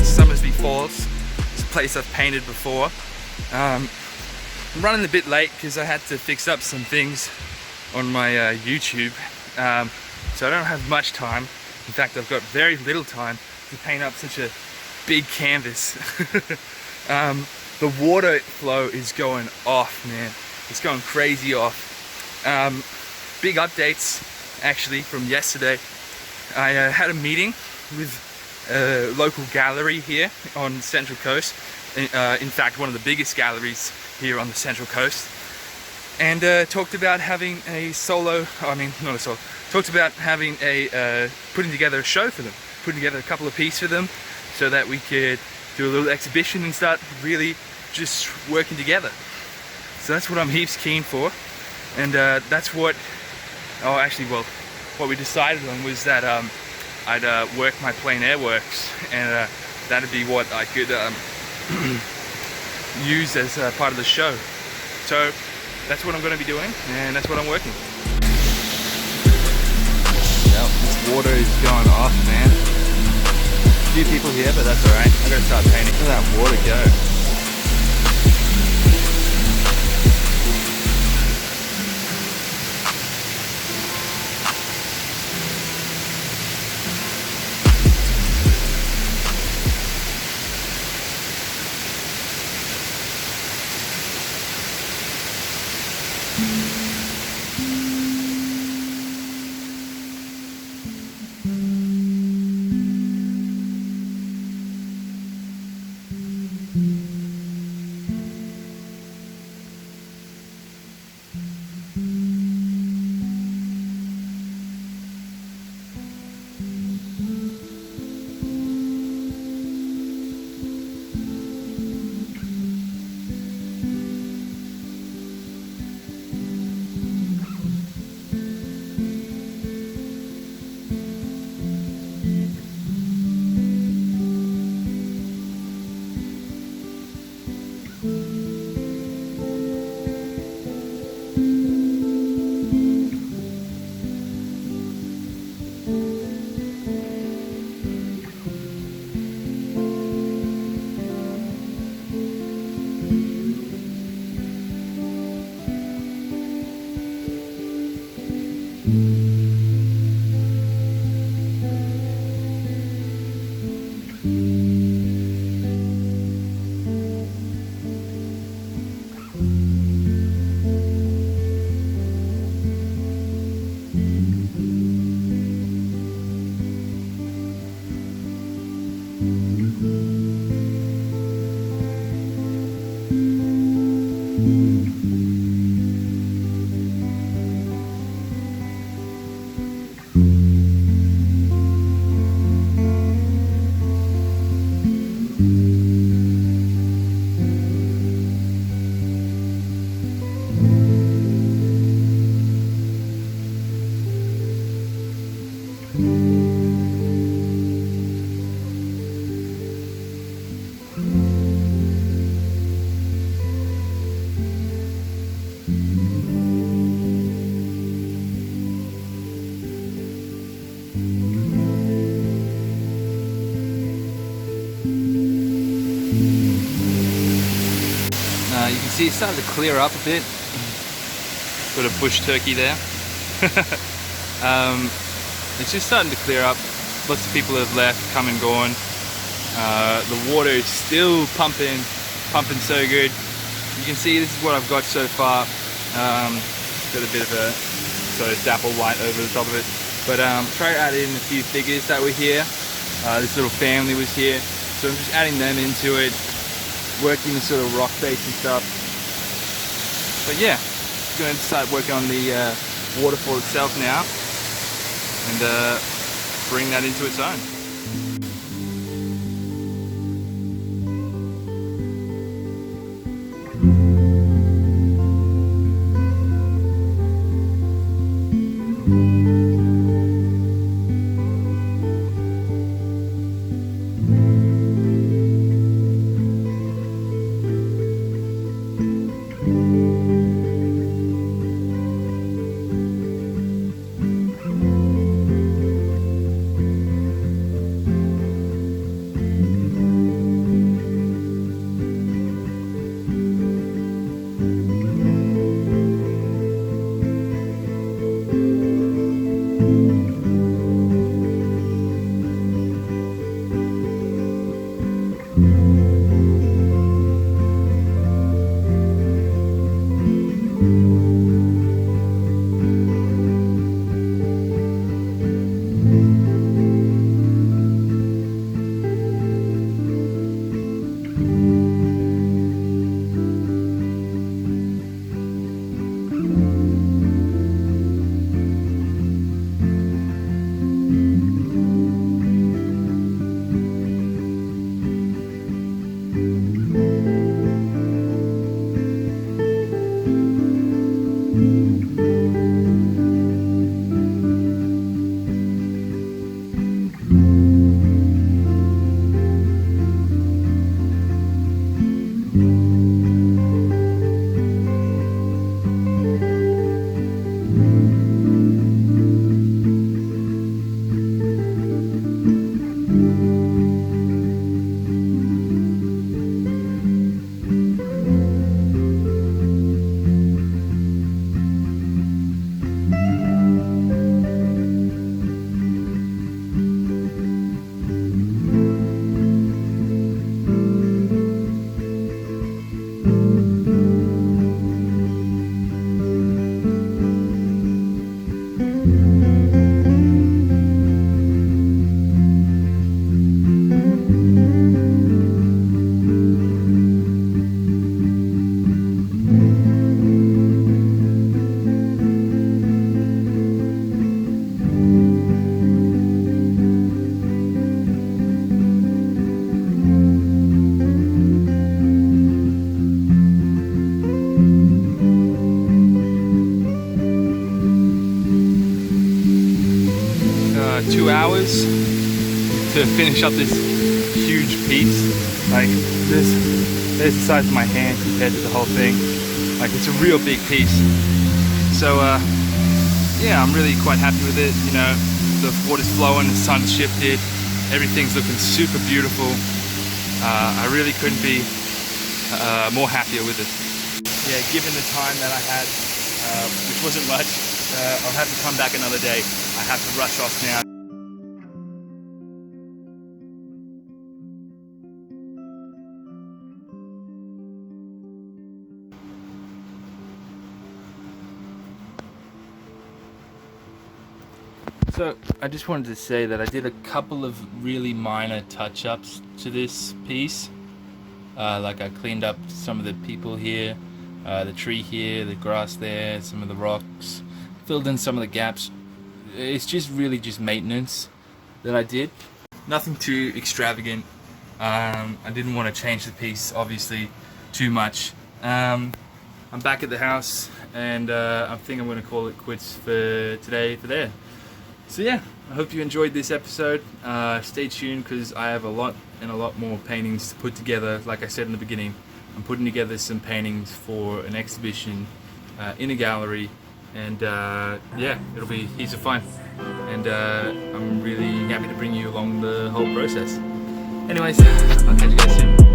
Summersby Falls. It's a place I've painted before. I'm running a bit late because I had to fix up some things on my YouTube, so I don't have much time. In fact, I've got very little time to paint up such a big canvas. The water flow is going off, man. It's going crazy off. Big updates actually from yesterday. I had a meeting with a local gallery here on the Central Coast. In fact, one of the biggest galleries here on the Central Coast. And talked about having a talked about having a, putting together a show for them. Putting together a couple of pieces for them so that we could do a little exhibition and start really just working together. So that's what I'm heaps keen for. And that's what, what we decided on was that I'd work my plein air works, and that'd be what I could use as part of the show. So that's what I'm going to be doing, and that's what I'm working. Well, this water is going off, man. A few people here, but that's alright. I'm going to start painting. Look at that water go. You can see it's starting to clear up a bit. Got a bush turkey there. It's just starting to clear up. Lots of people have left, come and gone. The water is still pumping so good. You can see this is what I've got so far. Got a bit of a sort of dapple white over the top of it. But try to add in a few figures that were here. This little family was here. So I'm just adding them into it, working the sort of rock face and stuff. But yeah, I'm going to start working on the waterfall itself now and bring that into its own. 2 hours to finish up this huge piece. Like there's the size of my hand compared to the whole thing. Like it's a real big piece. So yeah, I'm really quite happy with it. You know, the water's flowing, the sun's shifted, everything's looking super beautiful. I really couldn't be more happier with it. Yeah, given the time that I had, which wasn't much, I'll have to come back another day. I have to rush off now. So I just wanted to say that I did a couple of really minor touch-ups to this piece. Like I cleaned up some of the people here, the tree here, the grass there, some of the rocks, filled in some of the gaps. It's just really just maintenance that I did. Nothing too extravagant. I didn't want to change the piece obviously too much. I'm back at the house and I think I'm going to call it quits for today for there. So yeah, I hope you enjoyed this episode. Stay tuned because I have a lot more paintings to put together. Like I said in the beginning, I'm putting together some paintings for an exhibition in a gallery, and yeah, it'll be heaps of fun. And I'm really happy to bring you along the whole process. Anyways, I'll catch you guys soon.